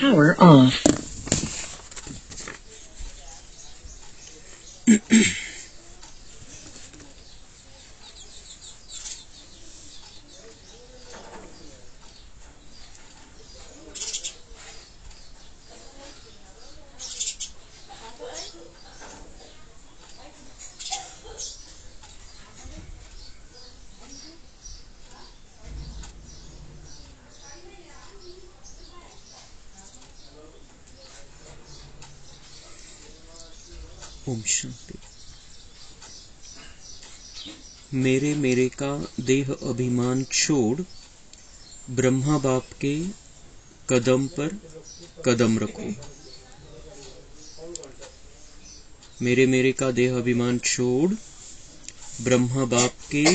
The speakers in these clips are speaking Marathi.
Power off. ओम शांति। मेरे मेरे का देह अभिमान छोड़ ब्रह्मा बाप के कदम पर कदम रखो। मेरे मेरे का देह अभिमान छोड़ ब्रह्मा बाप के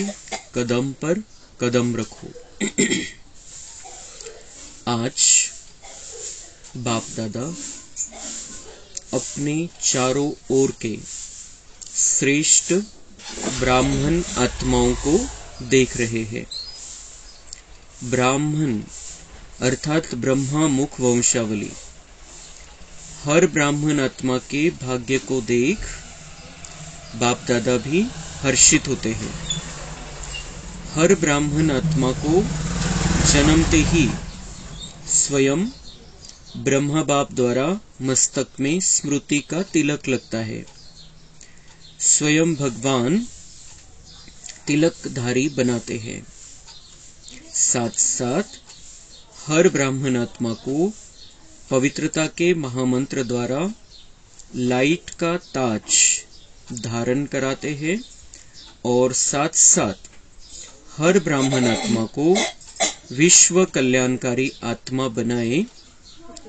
कदम पर कदम रखो। आज बाप दादा अपने चारों ओर के श्रेष्ठ ब्राह्मण आत्माओं को देख रहे हैं। ब्राह्मण अर्थात ब्रह्मा मुख वंशावली। हर ब्राह्मण आत्मा के भाग्य को देख बाप दादा भी हर्षित होते हैं। हर ब्राह्मण आत्मा को जन्मते ही स्वयं ब्रह्मा बाप द्वारा मस्तक में स्मृति का तिलक लगता है। स्वयं भगवान तिलकधारी बनाते हैं। साथ साथ हर ब्राह्मण आत्मा को पवित्रता के महामंत्र द्वारा लाइट का ताज धारण कराते हैं और साथ साथ हर ब्राह्मण आत्मा को विश्व कल्याणकारी आत्मा बनाए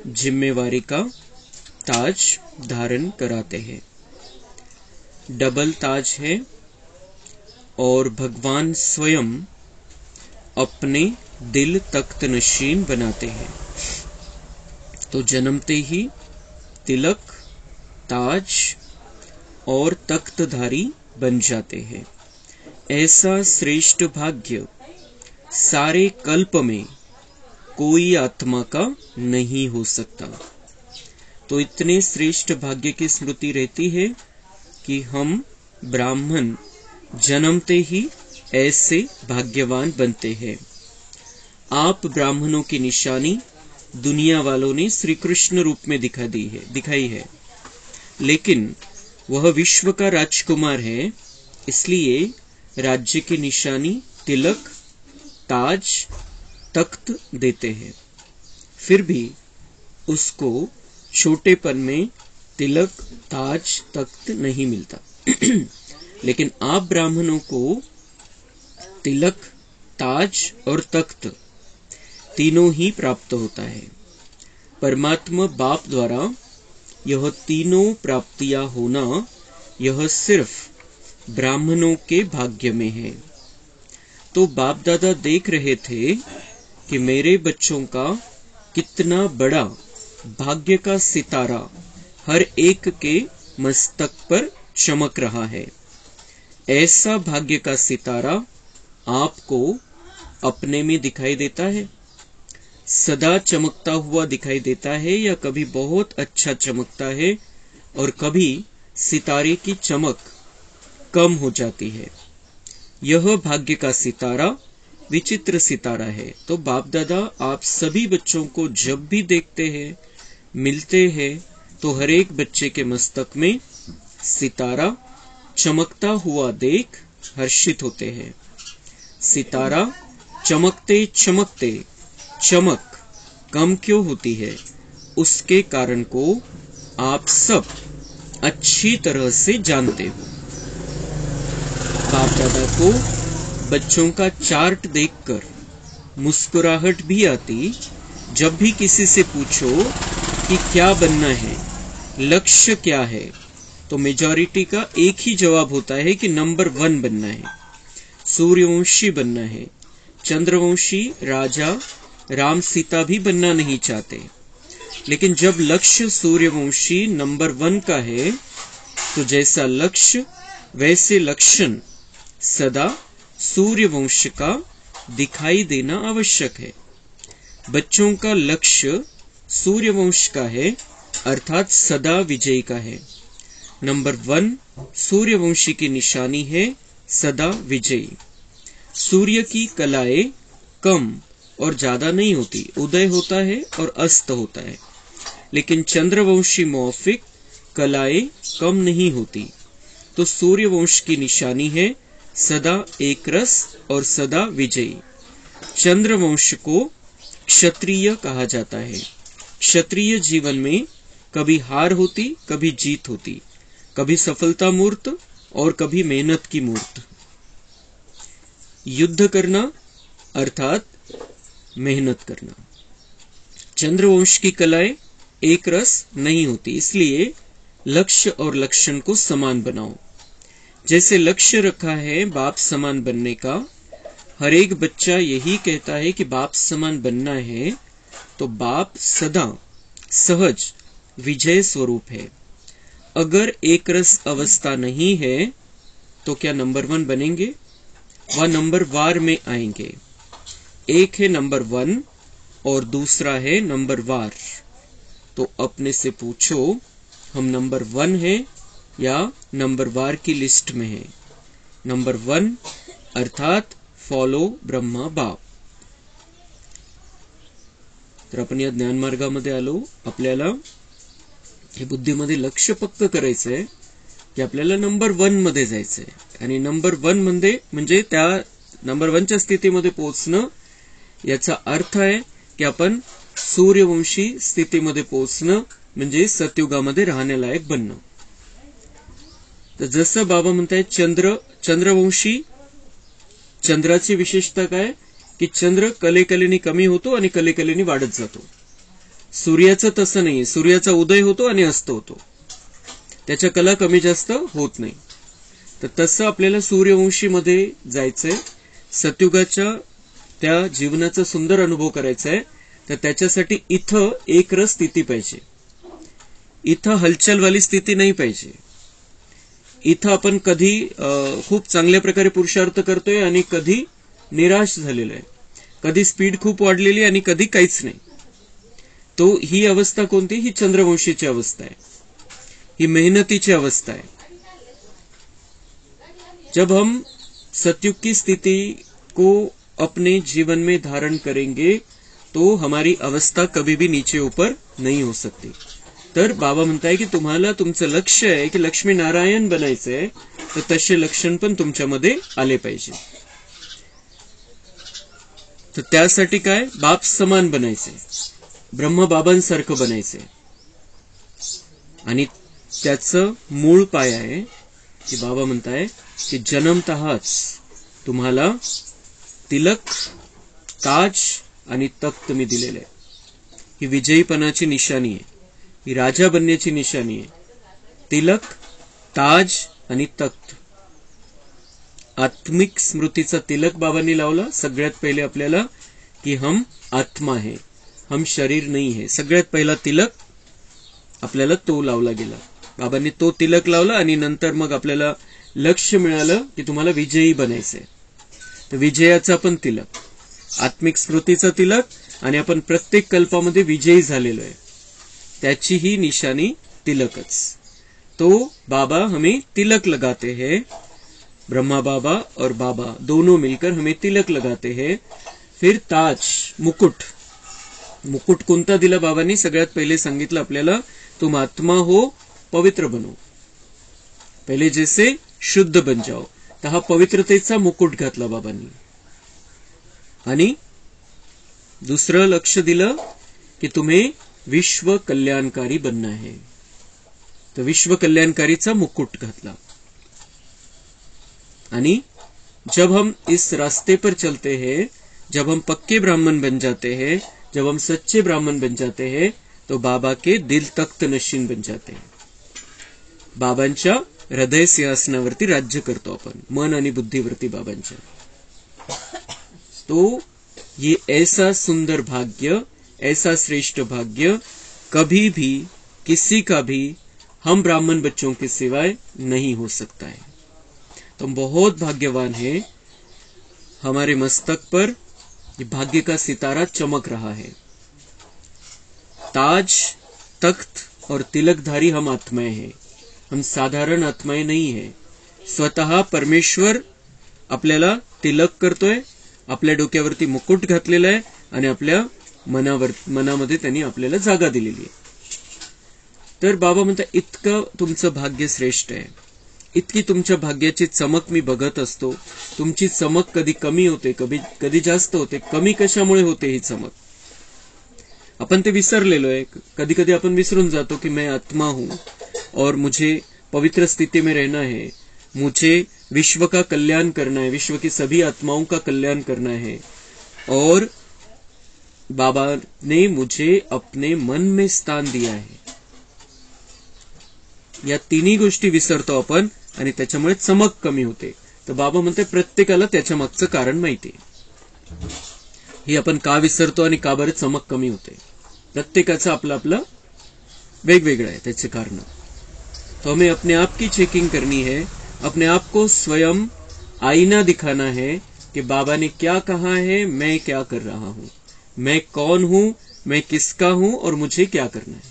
जिम्मेवारी का ताज धारण कराते हैं। डबल ताज है और भगवान स्वयं अपने दिल तख्त नशीन बनाते हैं। तो जन्मते ही तिलक, ताज और तख्तधारी बन जाते हैं। ऐसा श्रेष्ठ भाग्य सारे कल्प में कोई आत्मा का नहीं हो सकता। तो इतने श्रेष्ठ भाग्य की स्मृति रहती है कि हम ब्राह्मण जन्मते ही ऐसे भाग्यवान बनते हैं। आप ब्राह्मणों की निशानी दुनिया वालों ने श्री कृष्ण रूप में दिखाई है, लेकिन वह विश्व का राजकुमार है, इसलिए राज्य की निशानी तिलक, ताज, तख्त देते हैं। फिर भी उसको छोटेपन में तिलक, ताज, तख्त नहीं मिलता। लेकिन आप ब्राह्मणों को तिलक, ताज और तख्त तीनों ही प्राप्त होता है। परमात्मा बाप द्वारा यह तीनों प्राप्तियां होना यह सिर्फ ब्राह्मणों के भाग्य में है। तो बाप दादा देख रहे थे कि मेरे बच्चों का कितना बड़ा भाग्य का सितारा हर एक के मस्तक पर चमक रहा है। ऐसा भाग्य का सितारा आपको अपने में दिखाई देता है? सदा चमकता हुआ दिखाई देता है या कभी बहुत अच्छा चमकता है और कभी सितारे की चमक कम हो जाती है? यह भाग्य का सितारा विचित्र सितारा है। तो बाप दादा आप सभी बच्चों को जब भी देखते हैं, मिलते हैं, तो हर एक बच्चे के मस्तक में सितारा चमकता हुआ देख हर्षित होते हैं। सितारा चमकते चमकते चमक कम क्यों होती है, उसके कारण को आप सब अच्छी तरह से जानते हो। बाप दादा को बच्चों का चार्ट देखकर मुस्कुराहट भी आती जब भी किसी से पूछो कि क्या बनना है, लक्ष्य क्या है, तो मेजॉरिटी का एक ही जवाब होता है कि नंबर 1 बनना है, सूर्यवंशी बनना है। चंद्रवंशी राजा राम सीता भी बनना नहीं चाहते। लेकिन जब लक्ष्य सूर्यवंशी नंबर 1 का है, तो जैसा लक्ष्य वैसे लक्षण सदा सूर्यवंश का दिखाई देना आवश्यक है। बच्चों का लक्ष्य सूर्यवंश का है, अर्थात सदा विजयी का है। नंबर 1, सूर्यवंशी की निशानी है सदा विजयी। सूर्य की कलाएं कम और ज्यादा नहीं होती, उदय होता है और अस्त होता है। लेकिन चंद्रवंशी मौफिक कलाएं कम नहीं होती। तो सूर्यवंश की निशानी है सदा एक रस और सदा विजयी। चंद्रवंश को क्षत्रिय कहा जाता है। क्षत्रिय जीवन में कभी हार होती, कभी जीत होती, कभी सफलता मूर्त और कभी मेहनत की मूर्त। युद्ध करना अर्थात मेहनत करना। चंद्रवंश की कलाएं एक रस नहीं होती, इसलिए लक्ष्य और लक्षण को समान बनाओ। जैसे लक्ष्य रखा है बाप समान बनने का, हर एक बच्चा यही कहता है कि बाप समान बनना है, तो बाप सदा सहज विजय स्वरूप है। अगर एक रस अवस्था नहीं है तो क्या नंबर 1 बनेंगे? वह नंबर वार में आएंगे। एक है नंबर 1 और दूसरा है नंबर वार। तो अपने से पूछो, हम नंबर 1 है या नंबर वार की लिस्ट में है? नंबर 1 अर्थात फॉलो ब्रह्मा बाप। तर आपण या ज्ञान मार्गामध्ये आलो। आपल्याला हे बुद्धीमध्ये लक्ष पक्क करायचंय की आपल्याला नंबर 1 मध्ये जायचंय, आणि नंबर 1 मध्ये म्हणजे त्या नंबर 1 च्या स्थितीमध्ये पोहोचणं, याचा अर्थ आहे की आपण सूर्यवंशी स्थितीमध्ये पोहोचणं म्हणजे सतयुगामध्ये राहण्यालायक बनणं। तर जसं बाबा म्हणतायत चंद्रवंशी, चंद्राची विशेषता काय की चंद्र कलेकलेने कमी होतो आणि कलेकलेने वाढत जातो। सूर्याचं तसं नाहीये, सूर्याचा उदय होतो आणि अस्त होतो, त्याच्या कला कमी जास्त होत नाही। तर तसं आपल्याला सूर्यवंशी मध्ये जायचंय, सतयुगाच्या त्या जीवनाचा सुंदर अनुभव करायचा आहे। तर त्याच्यासाठी इथं एक रस स्थिती पाहिजे, इथं हलचलवाली स्थिती नाही पाहिजे। इथं आपण कधी खूप चांगल्या प्रकारे पुरुषार्थ करतोय आणि कधी निराश झालेलो आहे, कधी स्पीड खूप वाढलेली आणि कधी काहीच नाही। तो ही अवस्था कोणती? ही चंद्रवंशीची अवस्था आहे, ही मेहनतीची अवस्था है। जब हम सतयुग की स्थिति को अपने जीवन में धारण करेंगे तो हमारी अवस्था कभी भी नीचे ऊपर नहीं हो सकती। तर बाबा म्हणताय की तुम्हाला तुमचं लक्ष्य आहे की लक्ष्मी नारायण बनायचंय, तर तसे लक्षण पण तुमच्यामध्ये आले पाहिजे। तर त्यासाठी काय? बाप समान बनायचंय, ब्रह्म बाबांसारखं बनायचंय। आणि त्याचं मूळ पाय आहे की बाबा म्हणताय की जन्मतःच तुम्हाला तिलक, ताज आणि तख्त मी दिलेले आहे। ही विजयीपणाची निशाणी आहे, ही राजा बनण्याची निशाणी आहे। तिलक, ताज आणि तख्त। आत्मिक स्मृतीचा तिलक बाबांनी लावला सगळ्यात पहिले आपल्याला की हम आत्मा है, हम शरीर नहीं है। सगळ्यात पहिला तिलक आपल्याला तो लावला गेला, बाबांनी तो तिलक लावला आणि नंतर मग आपल्याला लक्ष्य मिळालं की तुम्हाला विजयी बनायचंय। तर विजयाचा पण तिलक, आत्मिक स्मृतीचा तिलक, आणि आपण प्रत्येक कल्पामध्ये विजयी झालेलो आहे, त्याची ही निशानी तिलकच। तो बाबा हमें तिलक लगाते हैं, ब्रह्मा बाबा और बाबा दोनों मिलकर हमें तिलक लगाते हैं। फिर ताज, मुकुट। मुकुट कोणता दिला बाबांनी? सगळ्यात पहिले सांगितलं आपल्याला, तुम आत्मा हो पवित्र बनो, पहिले जैसे शुद्ध बन जाओ। तर हा पवित्रतेचा मुकुट घातला बाबांनी। आणि दुसरं लक्ष दिलं की तुम्हें विश्व कल्याणकारी बनना है, तर विश्व कल्याणकारीचा मुकुट घातला। आणि जब हम इस रास्ते पर चलते हैं, जब हम पक्के ब्राह्मण बन जाते हैं, जब हम सच्चे ब्राह्मण बन जाते हैं, तो बाबा के दिल तख्त नशीन बन जाते हैं। बाबांच्या हृदय सिंहासनावरती राज्य करतो आपण, मन आणि बुद्धीवरती बाबांच्या। तो ये ऐसा सुंदर भाग्य, ऐसा श्रेष्ठ भाग्य कभी भी किसी का भी हम ब्राह्मण बच्चों के सिवाय नहीं हो सकता है। तो हम बहुत भाग्यवान हैं, हमारे मस्तक पर ये भाग्य का सितारा चमक रहा है। ताज, तख्त और तिलकधारी हम आत्माएं हैं. हम साधारण आत्माएं नाही है. स्वतः परमेश्वर आपल्याला तिलक करतोय, आपल्या डोक्यावरती मुकुट घातलेला आहे आणि आपल्या मनामध्ये त्यांनी आपल्याला जागा दिलेली आहे. तर बाबा म्हणतात इतकं तुमचं भाग्य श्रेष्ठ आहे, इतकी तुमच्या भाग्याची चमक मी बघत असतो. तुमची चमक कधी कमी होते, कधी जास्त होते. कमी कशामुळे होते ही चमक? आपण ते विसरलेलो आहे. कधी कधी आपण विसरून जातो की मैं आत्मा हूं और मुझे पवित्र स्थिति में रहना है, मुझे विश्व का कल्याण करना है, विश्व की सभी आत्माओं का कल्याण करना है. और बाबा ने मुझे अपने मन में स्थान दिया है. या तिन्ही गोष्टी विसरतो आपण आणि त्याच्यामुळे चमक कमी होते. तर बाबा म्हणते प्रत्येकाला त्याच्या मागचं कारण माहिती आहे. ही आपण का विसरतो आणि का बरं चमक कमी होते, प्रत्येकाचं आपलं आपलं वेगवेगळं आहे त्याचे कारण. तो हमें अपने आप की चेकिंग करनी है, अपने आप को स्वयं आईना दिखाना है कि बाबा ने क्या कहा है, मैं क्या कर रहा हूं, मैं कौन हूं, मैं किसका हूं और मुझे क्या करना है.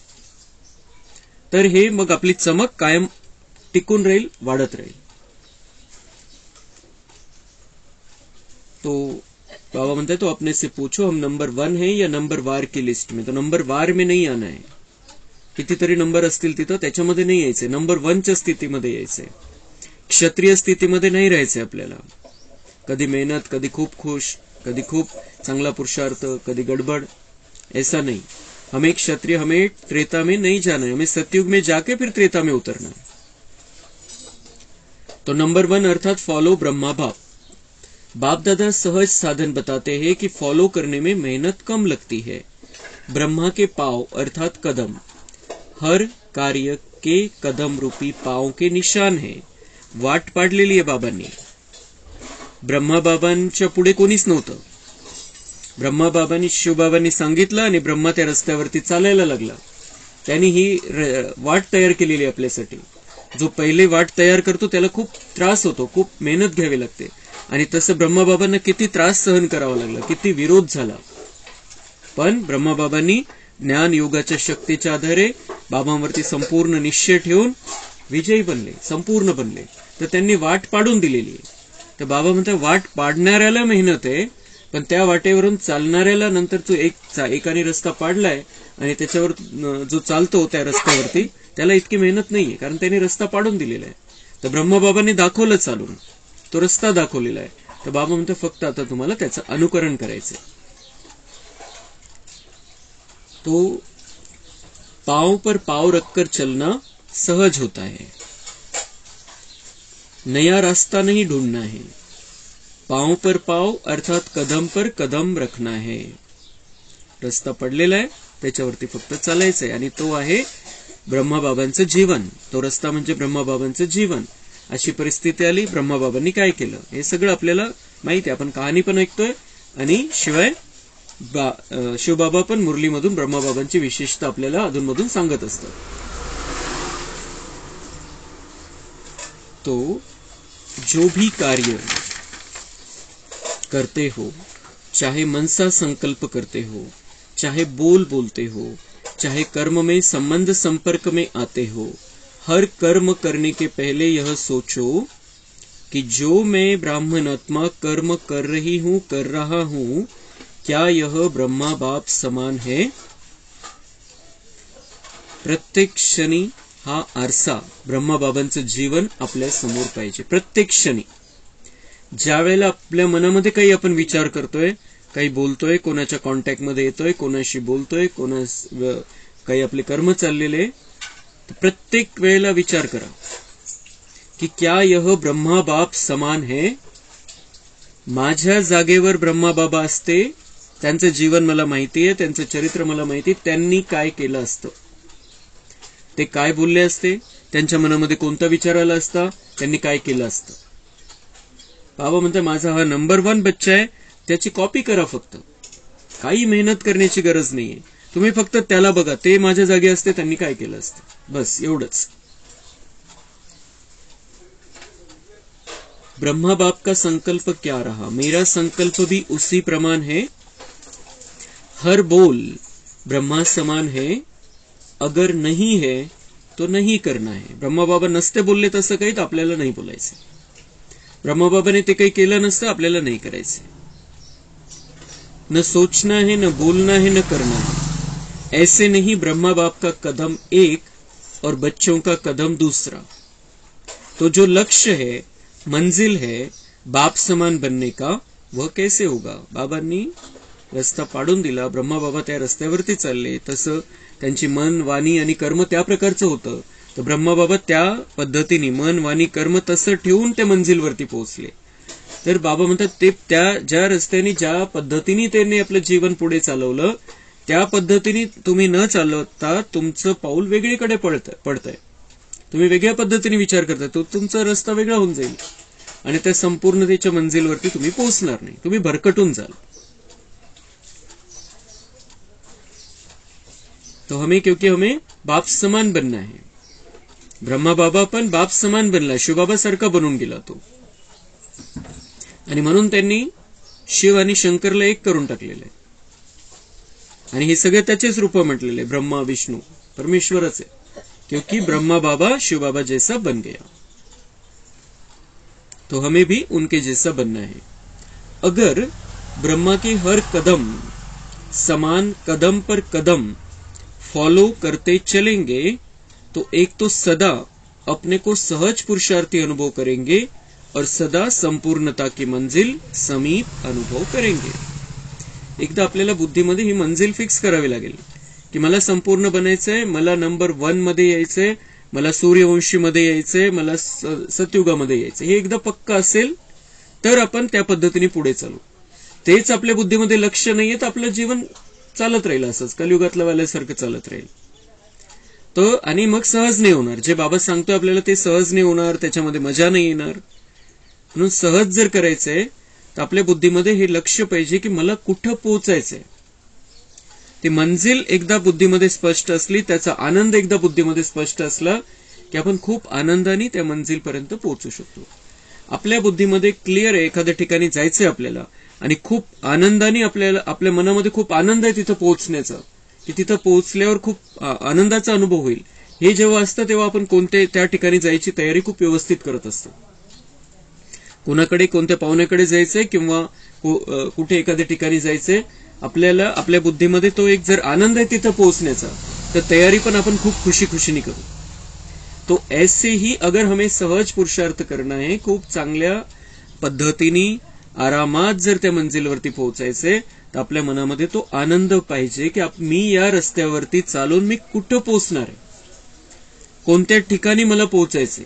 तर हे मग आपली चमक कायम टिकून राहील, वाढत राहील. तो बाबा म्हणता है तो अपने से पूछो हम नंबर 1 है या नंबर वार की लिस्ट में. तो नंबर वार में नहीं आना है. कितीतरी नंबर असतील तिथं, त्याच्यामध्ये नाही यायचंय. नंबर 1च्या स्थितीमध्ये यायचंय. क्षत्रिय स्थितीमध्ये नाही राहायचंय आपल्याला. कधी मेहनत, कधी खूप खुश, कधी खूप चांगला पुरुषार्थ, कधी गडबड, ऐसा नहीं. हमें क्षत्रिय, हमें त्रेता में नहीं जाना है, हमें सतयुग में जाके फिर त्रेता में उतरना है. तो नंबर 1 अर्थात फॉलो ब्रह्मा बाप. बाप दादा सहज साधन बताते हैं कि फॉलो करने में मेहनत कम लगती है. ब्रह्मा के पांव अर्थात कदम हर कार्य के कदम रूपी पांव के निशान है. वाट पाडलेली आहे बाबांनी. ब्रह्मा बाबांच्या पुढे कोणीच नव्हतं. ब्रह्मा बाबांनी, शिवबाबांनी सांगितलं आणि ब्रह्मा त्या रस्त्यावरती चालायला लागला. त्यांनी ही वाट तयार केलेली आपल्यासाठी. जो पहिले वाट तयार करतो त्याला खूप त्रास होतो, खूप मेहनत घ्यावी लागते. आणि तसं ब्रह्माबाबांना किती त्रास सहन करावा लागला, किती विरोध झाला. पण ब्रह्माबाबांनी ज्ञान योगाच्या शक्तीच्या आधारे बाबांवरती संपूर्ण निश्चय ठेवून विजयी बनले, संपूर्ण बनले. तर त्यांनी वाट पाडून दिलेली आहे. तर बाबा म्हणतात वाट पाडणाऱ्याला मेहनत आहे, पण त्या वाटेवरून चालणाऱ्याला नंतर तो एकाने रस्ता पाडलाय आणि त्याच्यावर जो चालतो त्या रस्त्यावरती त्याला इतकी मेहनत नाहीये, कारण त्याने रस्ता पाडून दिलेला आहे. तर ब्रह्मबाबांनी दाखवलं चालून, तो रस्ता दाखवलेला आहे. तर बाबा म्हणतो फक्त आता तुम्हाला त्याचं अनुकरण करायचंय. तो पांव पर पांव रखकर चलना सहज होता है, नया रास्ता नहीं ढूंढना है. पांव पर पांव अर्थात कदम पर कदम रखना है. रस्ता पडलेला आहे, त्याच्यावरती फक्त चालायचंय आणि तो आहे ब्रह्माबाबांचं जीवन. तो रस्ता म्हणजे ब्रह्माबाबांचं जीवन. अशी परिस्थिती आली, ब्रह्माबाबांनी काय केलं हे सगळं आपल्याला माहिती आहे. आपण कहाणी पण ऐकतोय आणि शिवाय शिवबाबा पण मुरलीमधून ब्रह्माबाबांची विशेषता आपल्याला अधूनमधून सांगत असतात. तो जो भी कार्य करते हो, चाहे मनसा संकल्प करते हो, चाहे बोल बोलते हो, चाहे कर्म में संबंध संपर्क में आते हो, हर कर्म करने के पहले यह सोचो कि जो मैं ब्राह्मण आत्मा कर्म कर रही हूं, कर रहा हूं, क्या यह ब्रह्मा बाप समान है. प्रत्येक क्षणी हा आरसा ब्रह्माबाबांचं जीवन आपल्या समोर पाहिजे. प्रत्येक क्षणी ज्या वेळेला आपल्या मनामध्ये काही आपण विचार करतोय, काही बोलतोय, कोणाच्या कॉन्टॅक्ट मध्ये येतोय, कोणाशी बोलतोय, काही आपले कर्म चाललेले, प्रत्येक वेळेला विचार करा की क्या यह ब्रह्मा बाप समान है. माझ्या जागेवर ब्रह्मा बाबा असते, त्यांचं जीवन मला माहिती आहे, त्यांचं चरित्र मला माहिती, त्यांनी काय केलं असतं, ते काय बोलले असते, त्यांच्या मनामध्ये कोणता विचार आला असता, त्यांनी काय केलं असतं. बाबा म्हणतात माझा हा नंबर 1 बच्चा आहे, त्याची कॉपी करा. फक्त काही मेहनत करण्याची गरज नाहीये. तुम्ही फक्त त्याला बघा, ते माझ्या जागी असते त्यांनी काय केलं असतं, बस एवढंच. ब्रह्मा बाप का संकल्प क्या रहा, मेरा संकल्प भी उसी प्रमाण है. हर बोल ब्रह्मा समान है, अगर नहीं है तो नहीं करना है. ब्रह्माबाबा नसते बोलले तसं काही तर आपल्याला नाही बोलायचं. ब्रह्माबाबाने ते काही केलं नसतं, आपल्याला नाही करायचं. न सोचना है, न बोलना है, न करना है. ऐसे नहीं ब्रह्मा बाप का कदम एक और बच्चों का कदम दूसरा. तो जो लक्ष्य है, मंजिल है बाप समान बनने का, वह कैसे होगा. बाबांनी रस्ता पाडून दिला. ब्रह्मा बाबा त्या रस्त्यावरती चालले. तसं त्यांची मन, वाणी आणि कर्म त्या प्रकारचं होतं. तर ब्रह्मा बाबा त्या पद्धतीने मन, वाणी, कर्म तसं ठेवून ते मंजिलवरती पोहोचले. तर बाबा म्हणतात ते त्या ज्या रस्त्याने, ज्या पद्धतीने त्यांनी आपलं जीवन पुढे चालवलं, त्या पद्धतीने तुम्ही न चालवता तुमचं पाऊल वेगळीकडे पडतंय. तुम्ही वेगळ्या पद्धतीने विचार करताय, तो तुमचा रस्ता वेगळा होऊन जाईल आणि त्या संपूर्णतेच्या मंजिलवरती तुम्ही पोहोचणार नाही. तुम्ही भरकटून जाल. तो क्योंकि हमें बाप समान बनना है. ब्रह्मा बाबा पण बाप समान बनला, शिवबाबा सारखा बनून गेला तो. आणि म्हणून त्यांनी शिव आणि शंकरला एक करून टाकलेलं आहे. आणि हे सगळे त्याचेच रूप म्हटलेले, ब्रह्मा विष्णू परमेश्वरच आहे. क्योंकि ब्रह्मा बाबा शिव बाबा जैसा बन गया, तो हमें भी उनके जैसा बनना है. अगर ब्रह्मा के हर कदम समान कदम पर कदम फॉलो करते चलेंगे तो एक तो सदा अपने को सहज पुरुषार्थी अनुभव करेंगे और सदा संपूर्णता की मंजिल समीप अनुभव करेंगे. एकदा आपल्याला बुद्धीमध्ये ही मंजिल फिक्स करावी लागेल की मला संपूर्ण बनायचंय, मला नंबर 1 मध्ये यायचंय, मला सूर्यवंशी मध्ये यायचंय, मला सतयुगामध्ये यायचंय. हे एकदा पक्का असेल तर आपण त्या पद्धतीने पुढे चालू. तेच आपल्या बुद्धीमध्ये लक्ष नाहीये तर आपलं जीवन चालत राहील, असंच कलियुगातल्या वाल्यासारखं चालत राहील. तो आणि मग सहज नाही होणार. जे बाबा सांगतोय आपल्याला ते सहज नाही होणार, त्याच्यामध्ये मजा नाही येणार. म्हणून सहज जर करायचंय तर आपल्या बुद्धीमध्ये हे लक्ष पाहिजे की मला कुठं पोहोचायचंय. ती मंजिल एकदा बुद्धीमध्ये स्पष्ट असली, त्याचा आनंद एकदा बुद्धीमध्ये स्पष्ट असला की आपण खूप आनंदाने त्या मंजिलपर्यंत पोहोचू शकतो. आपल्या बुद्धीमध्ये क्लिअर आहे एखाद्या ठिकाणी जायचंय आपल्याला आणि खूप आनंदाने आपल्या मनामध्ये खूप आनंद आहे तिथं पोहोचण्याचा, की तिथं पोहोचल्यावर खूप आनंदाचा अनुभव होईल. हे जेव्हा असतं तेव्हा आपण त्या ठिकाणी जायची तयारी खूप व्यवस्थित करत असतो. कोणाकडे, कोणत्या पाहुण्याकडे जायचंय किंवा कुठे एखाद्या ठिकाणी जायचंय, आपल्याला आपल्या बुद्धीमध्ये तो एक जर आनंद आहे तिथं पोहोचण्याचा, तर तयारी पण आपण खूप खुशीने करू. तो ऐसे ही अगर हमें सहज पुरुषार्थ करना है, खूप चांगल्या पद्धतीने आरामात जर त्या मंजिलवरती पोहोचायचे, तर आपल्या मनामध्ये तो आनंद पाहिजे की मी या रस्त्यावरती चालून मी कुठं पोहोचणार आहे, कोणत्या ठिकाणी मला पोहोचायचे.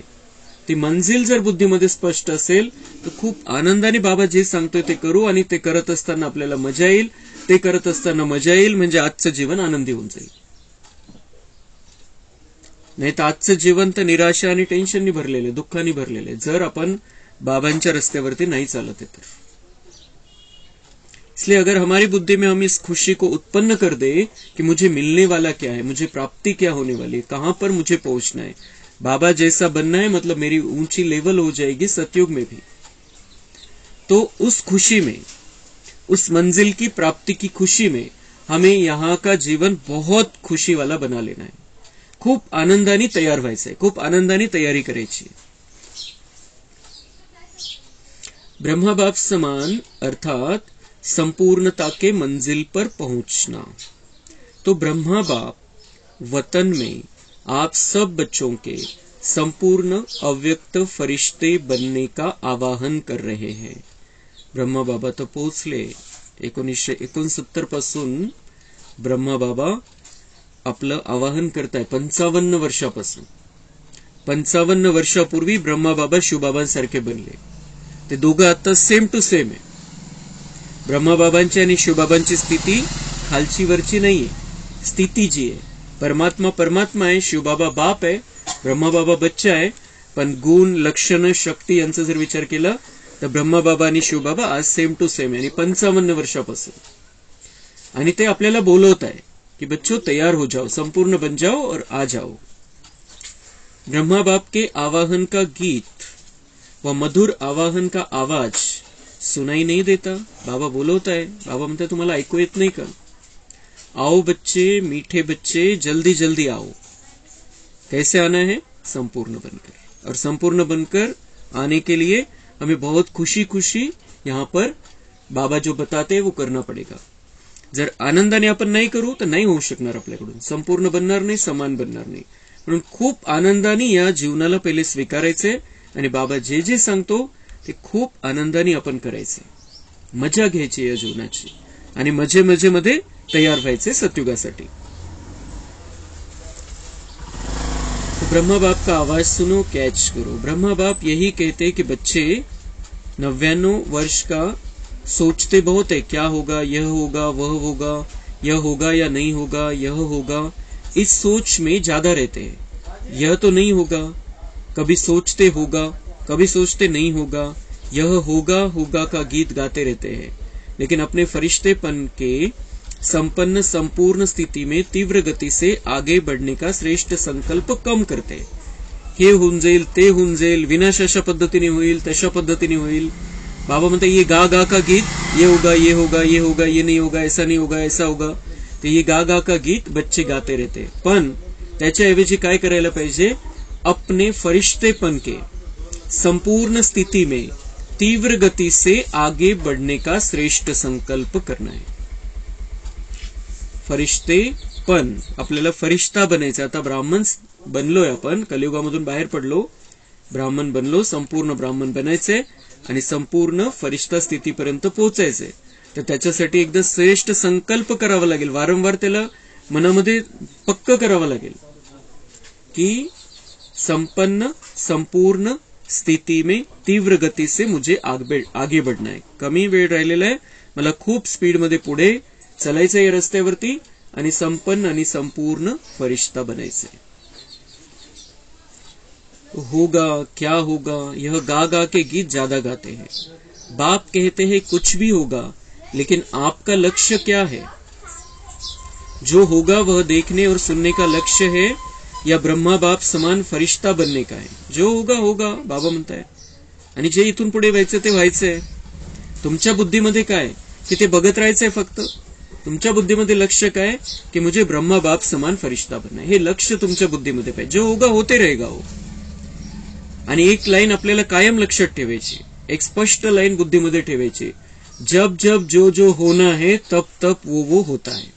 ती मंजिल जर बुद्धीमध्ये स्पष्ट असेल तर खूप आनंदाने बाबा जे सांगतोय ते करू आणि ते करत असताना आपल्याला मजा येईल. ते करत असताना मजा येईल म्हणजे आजचं जीवन आनंदी होऊन जाईल. नाही तर आजचं जीवन तर निराशा आणि टेन्शननी भरलेले, दुःखाने भरलेले, जर आपण बाबांच्या रस्त्यावरती नहीं चालत है. इसलिए अगर हमारी बुद्धि में हम इस खुशी को उत्पन्न कर दे कि मुझे मिलने वाला क्या है, मुझे प्राप्ति क्या होने वाली है, कहां पर मुझे पहुंचना है, बाबा जैसा बनना है, मतलब मेरी ऊंची लेवल हो जाएगी सतयुग में भी. तो उस खुशी में, उस मंजिल की प्राप्ति की खुशी में हमें यहाँ का जीवन बहुत खुशी वाला बना लेना है. खूप आनंदाने तयार व्हायचंय, खूप आनंदाने तयारी करायची. ब्रह्मा बाप समान अर्थात संपूर्णता के मंजिल पर पहुंचना. तो ब्रह्मा बाप वतन में आप सब बच्चों के संपूर्ण अव्यक्त फरिश्ते बनने का आवाहन कर रहे हैं. ब्रह्मा बाबा तो पोहोचले. 1969 पासून ब्रह्मा बाबा आपलं आवाहन करताय. 55 वर्षापासून. 55 वर्षापूर्वी ब्रह्मा बाबा शिवबाबांसारखे बनले. ते दोघं आता सेम टू सेम आहे. ब्रह्माबाबांची आणि शिवबाबांची स्थिती खालची वरची नाहीये. स्थिती जी आहे, परमात्मा परमात्मा आहे, शिवबाबा बाप आहे, ब्रह्माबाबा बच्चा आहे. पण गुण, लक्षण, शक्ती यांचा जर विचार केला तर ब्रह्माबाबा आणि शिवबाबा आज सेम टू सेम आहे आणि 55 वर्षापासून. आणि ते आपल्याला बोलवत आहे कि बच्चों तैयार हो जाओ, संपूर्ण बन जाओ और आ जाओ. ब्रह्मा बाप के आवाहन का गीत व मधुर आवाहन का आवाज सुनाई नहीं देता. बाबा बोलवत आहे. बाबा म्हणतात तुम्हाला ऐकू येत नाही का. आओ बच्चे, मीठे बच्चे, जल्दी जल्दी आओ। कैसे आना है? संपूर्ण बनकर। और संपूर्ण बनकर आने के लिए हमें बहुत खुशी खुशी यहाँ पर बाबा जो बताते वो करना पडेगा। जर आनंदाने आपण नाही करू तर नाही होऊ शकणार आपल्याकडून, संपूर्ण बनणार नाही, समान बनणार नाही। म्हणून खूप आनंदाने या जीवनाला पहिले स्वीकारायचे आणि बाबा जे जे सांगतो ते खूप आनंदाने आपण करायचे, मजा घ्यायची या जीवनाची आणि मजे मजे मध्ये तयार व्हायचे सतयुगासाठी। तो ब्रह्मा बाप का आवाज सुनो, कैच करो। ब्रह्मा बाप यही कहते कि बच्चे 99 वर्ष का सोचते बहुत है, क्या होगा, यह होगा, वह होगा, यह होगा या नहीं होगा, यह होगा, इस सोच में ज्यादा रहते हैं। यह तो नहीं होगा, कभी सोचते होगा, कभी सोचते नहीं होगा, यह होगा होगा का गीत गाते रहते हैं, लेकिन अपने फरिश्तेपन के संपन्न संपूर्ण स्थिति में तीव्र गति से आगे बढ़ने का श्रेष्ठ संकल्प कम करते हैं। हे होऊन जाईल, ते होऊन जाईल, विनाश अशा पद्धतीने होईल, तशा पद्धतीने होईल। बाबा म्हणते ये गा गा का गीत, ये होगा, ये होगा, ये होगा, ये नहीं होगा, ऐसा नहीं होगा, ऐसा होगा, तो ये गा गा का गीत बच्चे गाते रहते। पण त्याच्याऐवजी काय करायला पाहिजे? अपने फरिश्तेपन के संपूर्ण स्थिति में तीव्र गति से आगे बढ़ने का श्रेष्ठ संकल्प करना है। फरिश्तेपन, आपल्याला फरिश्ता बनायचं। आता ब्राह्मण बनलोय आपण, कलियुगामधून बाहेर पडलो, ब्राह्मण बनलो, संपूर्ण ब्राह्मण बनायचे आणि संपूर्ण फरिश्ता स्थितीपर्यंत पोहोचायचे। तर त्याच्यासाठी एकदा श्रेष्ठ संकल्प करावा लागेल, वारंवार त्याला मनामध्ये पक्क करावं लागेल की संपन्न संपूर्ण स्थिति में तीव्र गति से मुझे आगे बढ़ना है। कमी वेळ राहिलेला आहे, मला खूप स्पीड मध्ये पुढे चालायचं या रस्त्यावरती आणि संपन्न आणि संपूर्ण फरिश्ता बनायचंय। होगा, क्या होगा, यह गा गा के गीत ज्यादा गाते हैं। बाप कहते हैं कुछ भी होगा, लेकिन आपका लक्ष्य क्या है? जो होगा वह देखने और सुनने का लक्ष्य है या ब्रह्मा बाप समान फरिश्ता बनने का है? जो होगा होगा, बाबा म्हणताय, आणि जे इथून पुढे व्हायचं ते व्हायचंय। तुमच्या बुद्धीमध्ये काय की ते बघत राहायचंय फक्त? तुमच्या बुद्धीमध्ये लक्ष्य काय की मुझे ब्रह्मा बाप समान फरिश्ता बनना है, हे लक्ष्य तुमच्या बुद्धीमध्ये पाहिजे। जो होगा होते रहेगा हो। आणि एक लाईन आपल्याला कायम लक्षात ठेवायची, एक स्पष्ट लाईन बुद्धीमध्ये ठेवायची, जब जब जो जो होना है तब तब वो होता है।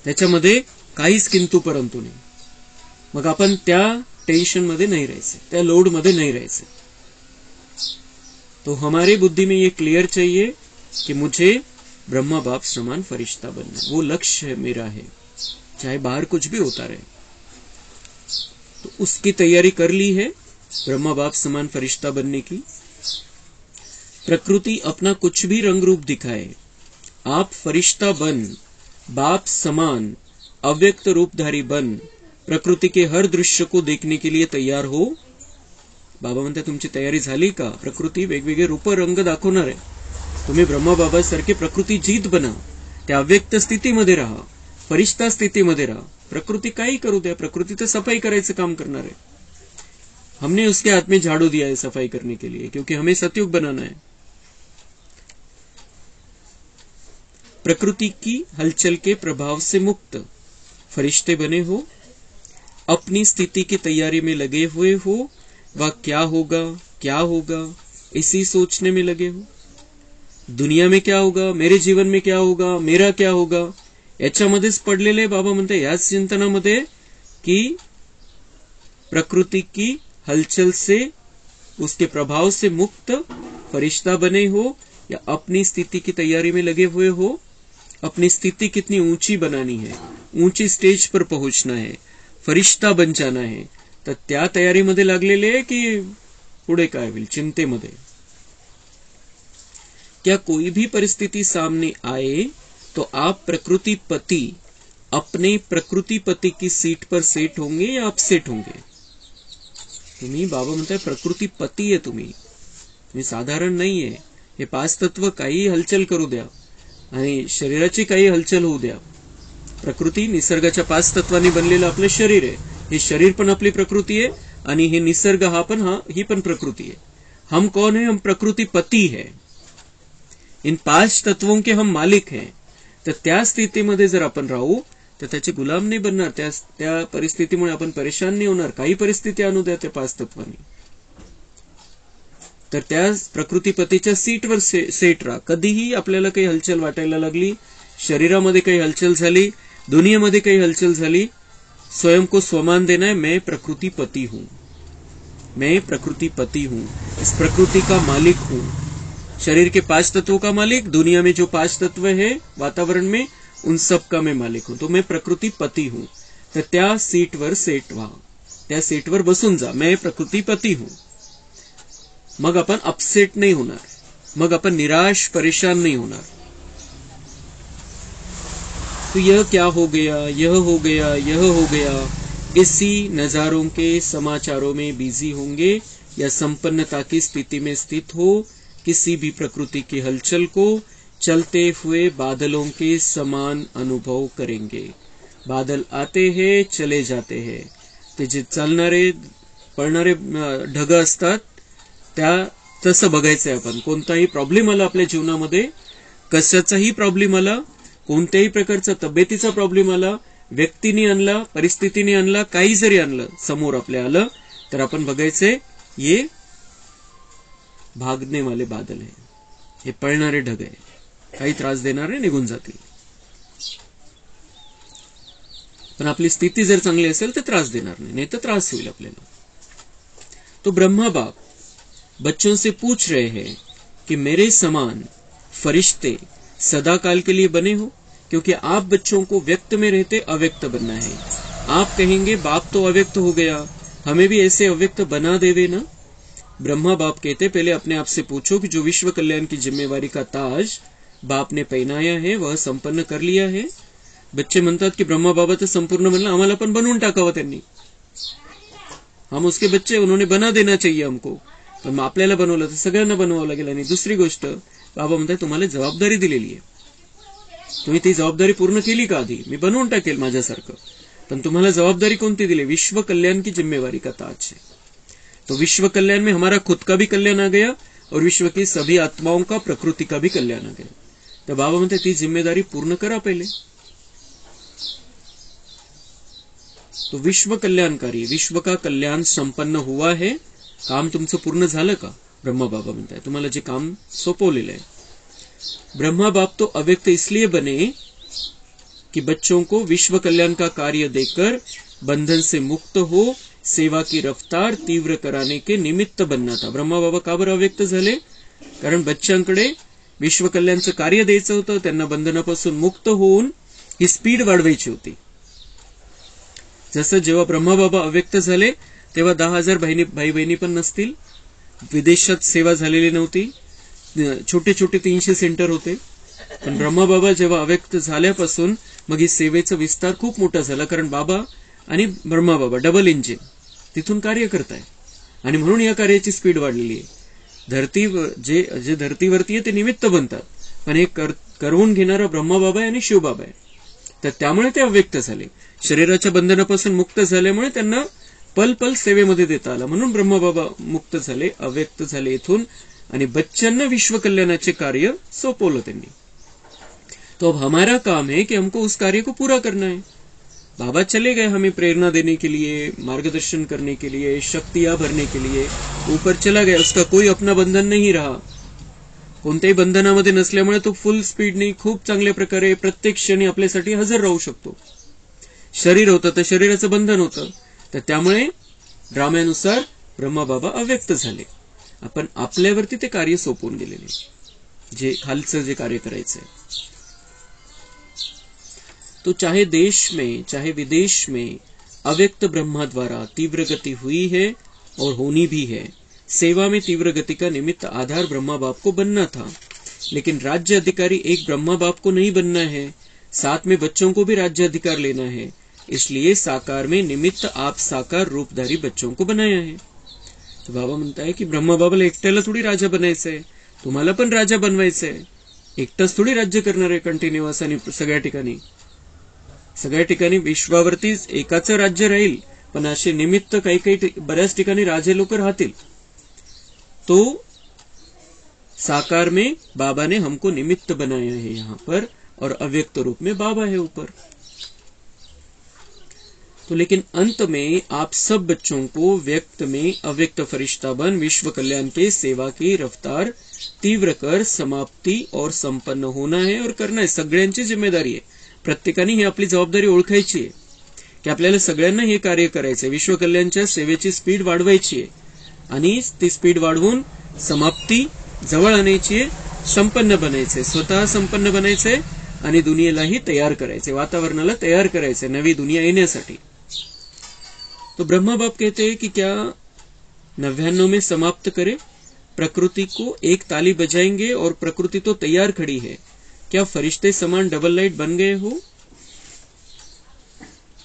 त्याच्यामध्ये काहीच किंतु परंतु नाही। मग आपण त्या टेंशन मध्ये नहीं राहायचं, त्या लोड मध्ये नहीं राहायचं। तो हमारे बुद्धि में ये क्लियर चाहिए कि मुझे ब्रह्मा बाप समान फरिश्ता बनना है, वो लक्ष्य मेरा है, चाहे बाहर कुछ भी होता रहे। तो उसकी तैयारी कर ली है ब्रह्मा बाप समान फरिश्ता बनने की। प्रकृति अपना कुछ भी रंग रूप दिखाए, आप फरिश्ता बन, बाप समान अव्यक्त रूपधारी बन, प्रकृति के हर दृश्य को देखने के लिए तैयार हो। बाबा म्हणतात तुमची तयारी झाली का? प्रकृती वेगवेगळे रूप रंग दाखवणार आहे, तुम्ही ब्रह्मा बाबा सारखे प्रकृती जीत बना, त्या अव्यक्त स्थितीमध्ये राहा, फरिश्ता स्थितीमध्ये राहा। प्रकृति काही करू द्या, प्रकृति तो सफाई करायचं काम करणार है। हमने उसके हाथ में झाड़ू दिया है सफाई करने के लिए, क्योंकि हमें सतयुग बनाना है। प्रकृति की हलचल के प्रभाव से मुक्त फरिश्ते बने हो, अपनी स्थिति की तैयारी में लगे हुए हो, वह क्या होगा इसी सोचने में लगे हो। दुनिया में क्या होगा, मेरे जीवन में क्या होगा, मेरा क्या होगा, याच्यामध्येच पडलेले बाबा म्हणते, याच चिंतनामध्ये की प्रकृति की हलचल से, उसके प्रभाव से मुक्त फरिश्ता बने हो या अपनी स्थिति की तैयारी में लगे हुए हो। अपनी स्थिति कितनी ऊंची बनानी है, ऊंची स्टेज पर पहुंचना है, फरिश्ता बन जाना है, तर त्या तयारीमध्ये लागलेले आहे की पुढे काय होईल चिंतेमध्ये। क्या कोई भी परिस्थिति सामने आए तो आप प्रकृतिपति अपने प्रकृतिपति की सीट पर सेट होंगे या अपसेट होंगे? तुम्ही बाबा म्हणताय प्रकृतिपति आहे, तुम्ही साधारण नाही आहे। हे पाच तत्व काही हलचल करू द्या आणि शरीराची काही हलचल होऊ द्या। प्रकृती निसर्गाच्या पाच तत्वांनी बनलेलं आपलं शरीर आहे, हे शरीर पण आपली प्रकृती आहे आणि हे निसर्ग ही पण प्रकृती है। हम कौन है? हम प्रकृतिपति है। इन पांच तत्वों के हम मालिक हैं। तर त्या स्थितीमध्ये जर आपण राहू तर त्याचे गुलाम नाही बनणार. त्या परिस्थितीमुळे आपण परेशान नाही होणार. काही परिस्थिती आणू द्या त्या पाच तत्वांनी, तर त्या प्रकृतीपतीच्या सीटवर सेट राहा. कधीही आपल्याला काही हलचल वाटायला लागली, शरीरामध्ये काही हलचल झाली, दुनियामध्ये काही हलचल झाली, स्वयं को स्वमान देना है, मैं प्रकृतिपति हूं, मैं प्रकृतिपति हूं, इस प्रकृति का मालिक हूं. शरीर के 5 तत्वों का मालिक, दुनिया में जो 5 तत्व है वातावरण में, उन सब का मैं मालिक हूं. तो मैं प्रकृतिपति हूं. तर त्या सीटवर सेट व्हा, त्या सीटवर बसून जा. मैं प्रकृतिपति हूं. मग आपण अपसेट नहीं होणार, मग आपण निराश परेशान नहीं होणार. तो यह क्या हो गया, यह हो गया, यह हो गया, इसी नजारों के समाचारों में बिजी होंगे या संपन्नता की स्थिति में स्थित हो किसी भी प्रकृति की हलचल को चलते हुए बादलों के समान अनुभव करेंगे. बादल आते हैं चले जाते हैं. ते जे चालणारे पळणारे ढग असतात त्या तसं बघायचंय आपण. कोणताही प्रॉब्लेम आला आपल्या जीवनामध्ये, कशाचाही प्रॉब्लेम आला, कोणत्याही प्रकारचा तब्येतीचा प्रॉब्लेम आला, व्यक्तीने आणला, परिस्थितीने आणला, काही जरी आणलं समोर आपल्या आलं, तर आपण बघायचे ये भागने वाले बादल आहे, हे पळणारे ढग आहे, काही त्रास देणारे निघून जातील. पण आपली स्थिती जर चांगली असेल तर त्रास देणार नाही, नाही तर त्रास होईल आपल्याला. तो ब्रह्मा बाप बच्चों से पूछ रहे हैं कि मेरे समान फरिश्ते सदा काल के लिए बने हो, क्योंकि आप बच्चों को व्यक्त में रहते अव्यक्त बनना है. आप कहेंगे बाप तो अव्यक्त हो गया, हमें भी ऐसे अव्यक्त बना देवे ना. ब्रह्मा बाप कहते पहले अपने आप से पूछो कि जो विश्व कल्याण की जिम्मेवारी का ताज बाप ने पहनाया है वह संपन्न कर लिया है. बच्चे म्हणतात की ब्रह्मा बाबा तर संपूर्ण बनला, आम्हाला पण बनवून टाकावं त्यांनी, हम उसके बच्चे, उन्होंने बना देना चाहिए हमको. पण आपल्याला बनवलं तर सगळ्यांना बनवावं लागेल. आणि दुसरी गोष्ट बाबा म्हणतात तुम्हाला जबाबदारी दिलेली आहे, तुम्ही ती जबाबदारी पूर्ण केली का आधी, मी बनवून टाकेल माझ्यासारखं, पण तुम्हाला जबाबदारी कोणती दिली, विश्व कल्याण की जिम्मेवारी का ताज है. तो विश्व कल्याण में हमारा खुद का भी कल्याण आ गया और विश्व की सभी आत्माओं का, प्रकृति का भी कल्याण आ गया. तर बाबा म्हणते ती जिम्मेदारी पूर्ण करा पहिले. तो विश्व कल्याणकारी, विश्व का कल्याण संपन्न हुआ है, काम तुमचं पूर्ण झालं का. ब्रह्मा बाबा म्हणताय तुम्हाला जे काम सोपवलेलं आहे. ब्रह्मा बाप तो अव्यक्त इसलिए बने कि बच्चों को विश्व कल्याण का कार्य देकर बंधन से मुक्त हो सेवा की रफ्तार तीव्र कराने के निमित्त बनना था. ब्रह्मा बाबा का बरं अव्यक्त झाले, कारण बच्चांकडे विश्व कल्याणचं कार्य द्यायचं होतं, त्यांना बंधनापासून मुक्त होऊन ही स्पीड वाढवायची होती. जसं जेव्हा ब्रह्मा बाबा अव्यक्त झाले तेव्हा 10,000 भाई बहिणी पण नसतील, विदेशात सेवा झालेली नव्हती, छोटे छोटे 300 सेंटर होते. पण ब्रह्मा बाबा जेव्हा अव्यक्त झाल्यापासून मग ही सेवेचा विस्तार खूप मोठा झाला, कारण बाबा आणि ब्रह्मा बाबा डबल इंजिन तिथून कार्य करताय आणि म्हणून या कार्याची स्पीड वाढलेली आहे. जे धर्तीवरती आहे ते निमित्त बनतात, पण हे करवून घेणारा ब्रह्मा बाबा आहे आणि शिवबाबा आहे. तर त्यामुळे ते अव्यक्त झाले. शरीराच्या बंधनापासून मुक्त झाल्यामुळे त्यांना पल पल सेवेमध्ये देता आला, म्हणून ब्रह्मबाबा मुक्त झाले, अव्यक्त झाले इथून, आणि बच्चन विश्व कल्याणाचे कार्य सोपवलं त्यांनी. तो अब हमारा काम है कि हमको उस कार्य को पूरा करना है. बाबा चले गए हमें प्रेरणा देने के लिए, मार्गदर्शन करने के लिए, शक्तियां भरने के लिए, ऊपर चला गया, उसका कोई अपना बंधन नहीं रहा. कोणत्याही बंधनामध्ये नसल्यामुळे तो फुल स्पीडने खूप चांगल्या प्रकारे प्रत्येक क्षणी आपल्यासाठी हजर राहू शकतो. शरीर होतं तर शरीराचं बंधन होतं, तर त्यामुळे ड्राम्यानुसार ब्रह्माबाबा अव्यक्त झाले. आपण आपल्यावरती ते कार्य सोपवून गेलेले, जे खालचं जे कार्य करायचंय. तो चाहे देश में चाहे विदेश में अव्यक्त ब्रह्मा द्वारा तीव्र गति हुई है और होनी भी है. सेवा में तीव्र गति का निमित्त आधार ब्रह्मा बाप को बनना था, लेकिन राज्य अधिकारी एक ब्रह्मा बाप को नहीं बनना है, साथ में बच्चों को भी राज्य अधिकार लेना है. इसलिए साकार में निमित्त आप साकार रूपधारी बच्चों को बनाया है. तो बाबा म्हणता है की ब्रह्मा बाबाला एकट्याला थोडी राजा बनायचंय, तुम्हाला पण राजा बनवायचंय. एकटाच थोडी राज्य करणार आहे कंटिन्युअस आणि सगळ्या ठिकाणी विश्वावरतीच एकाचं राज्य राहील, पण असे निमित्त काही बऱ्याच ठिकाणी राजे लोक राहतील. तो साकार में बाबा ने हमको निमित्त बनाया है यहाँ पर और अव्यक्त रूप में बाबा है ऊपर। तो लेकिन अंत में आप सब बच्चों को व्यक्त में अव्यक्त फरिश्ता बन विश्व कल्याण के सेवा की रफ्तार तीव्र कर समाप्ती और संपन्न होना है और करना आहे। सगळ्यांची जिम्मेदारी आहे। प्रत्येकाने ही आपली जबाबदारी ओळखायची आहे की आपल्याला सगळ्यांना हे कार्य करायचंय। विश्व कल्याणच्या सेवेची स्पीड वाढवायची आहे आणि ती स्पीड वाढवून समाप्ती जवळ आणायची आहे, संपन्न बनायचंय, स्वतः संपन्न बनायचंय आणि दुनियेलाही तयार करायचंय, वातावरणाला तयार करायचंय नवी दुनिया येण्यासाठी। तो ब्रह्मा बाप कहते हैं कि क्या 99 में समाप्त करे, प्रकृति को एक ताली बजाएंगे और प्रकृति तो तैयार खड़ी है, क्या फरिश्ते समान डबल लाइट बन गए हो?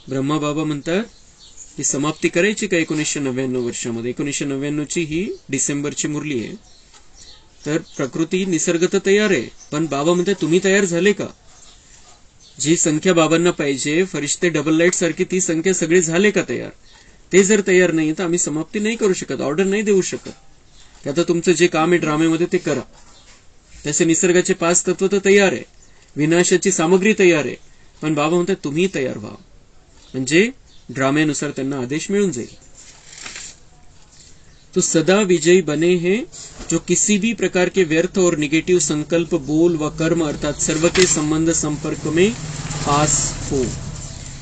ब्रह्मा बाबा म्हणतात की समाप्ती करायची का 1999 वर्षामध्ये। 1999 ची ही डिसेंबरची मुरली आहे। तर प्रकृती निसर्ग तर तयार आहे, पण बाबा म्हणतात तुम्ही तयार झाले का? जी संख्या बाबांना पाहिजे फरिश्ते डबल लाईट सारखी ती संख्या सगळे झाले का तयार? ते जर तयार नाही तर आम्ही समाप्ती नाही करू शकत, ऑर्डर नाही देऊ शकत। आता तुमचं जे काम आहे ड्राम्यामध्ये ते करा। तसे निसर्गाचे 5 तत्व तर तयार आहे, विनाशाची सामग्री तयार आहे, पण बाबा म्हणतात तुम्ही तयार व्हा, म्हणजे ड्राम्यानुसार त्यांना आदेश मिळून जाईल। तो सदा विजयी बने हैं जो किसी भी प्रकार के व्यर्थ और निगेटिव संकल्प बोल व कर्म अर्थात सर्व के संबंध संपर्क में पास हो।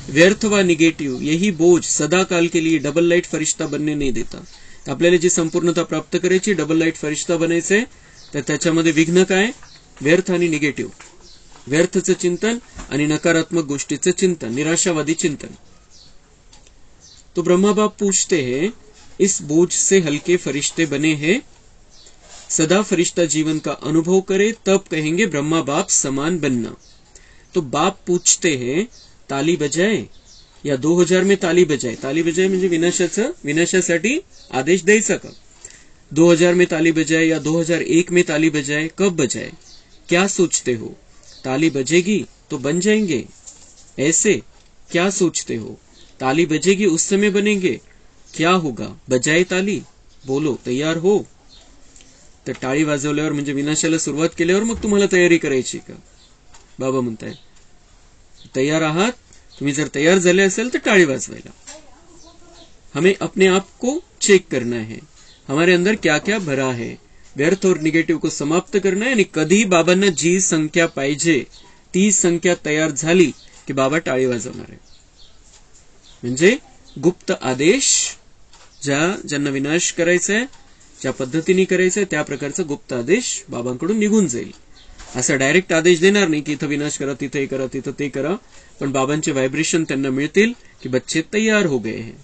व्यर्थ व निगेटिव्ह यही बोझ सदा काल के लिए डबल लाईट फरिश्ता बनने नहीं देता। आपल्याला जी संपूर्णता प्राप्त करायची डबल लाईट फरिश्ता बनायचंय, तर त्याच्यामध्ये विघ्न काय? व्यर्थ आणि निगेटिव्ह, व्यर्थचं चिंतन आणि नकारात्मक गोष्टीचं चिंतन, निराशावादी चिंतन। तो ब्रह्मा बाप पूछते हैं इस बोझ से हल्के फरिश्ते बने हैं, सदा फरिश्ता जीवन का अनुभव करे तब कहेंगे ब्रह्मा बाप समान बनना। तो बाप पूछते हैं ताली बजाए या 2000 में ताली बजाए। ताली बजाए म्हणजे विनाशासाठी आदेश द्यायचा का? 2000 में ताली बजाए या 2001 में ताली बजाए, कब बजाए? क्या सोचते हो? ताली बजेगी तो बन जाएंगे ऐसे, क्या सोचते हो? ताली बजेगी उस समय बनेंगे, क्या होगा? बजाए ताली, बोलो तयार हो। तर टाळी वाजवल्यावर म्हणजे विनाशाला सुरुवात केल्यावर मग तुम्हाला तयारी करायची का? बाबा म्हणताय तयार आहात, तुम्ही जर तयार झाले असेल तर टाळी वाजवायला। हमें अपने आप को चेक करना है, हमारे अंदर क्या क्या भरा है, व्यर्थ और निगेटिव्ह को समाप्त करना है। आणि कधी बाबांना जी संख्या पाहिजे ती संख्या तयार झाली की बाबा टाळी वाजवणार आहे। म्हणजे गुप्त आदेश ज्यांना विनाश करायचा आहे, ज्या पद्धतीने करायचंय त्या प्रकारचा गुप्त आदेश बाबांकडून निघून जाईल। असा डायरेक्ट आदेश देणार नाही की इथं विनाश करा, तिथे हे करा, तिथं ते करा, पण बाबांचे व्हायब्रेशन त्यांना मिळतील की बच्चे तयार हो गए हैं।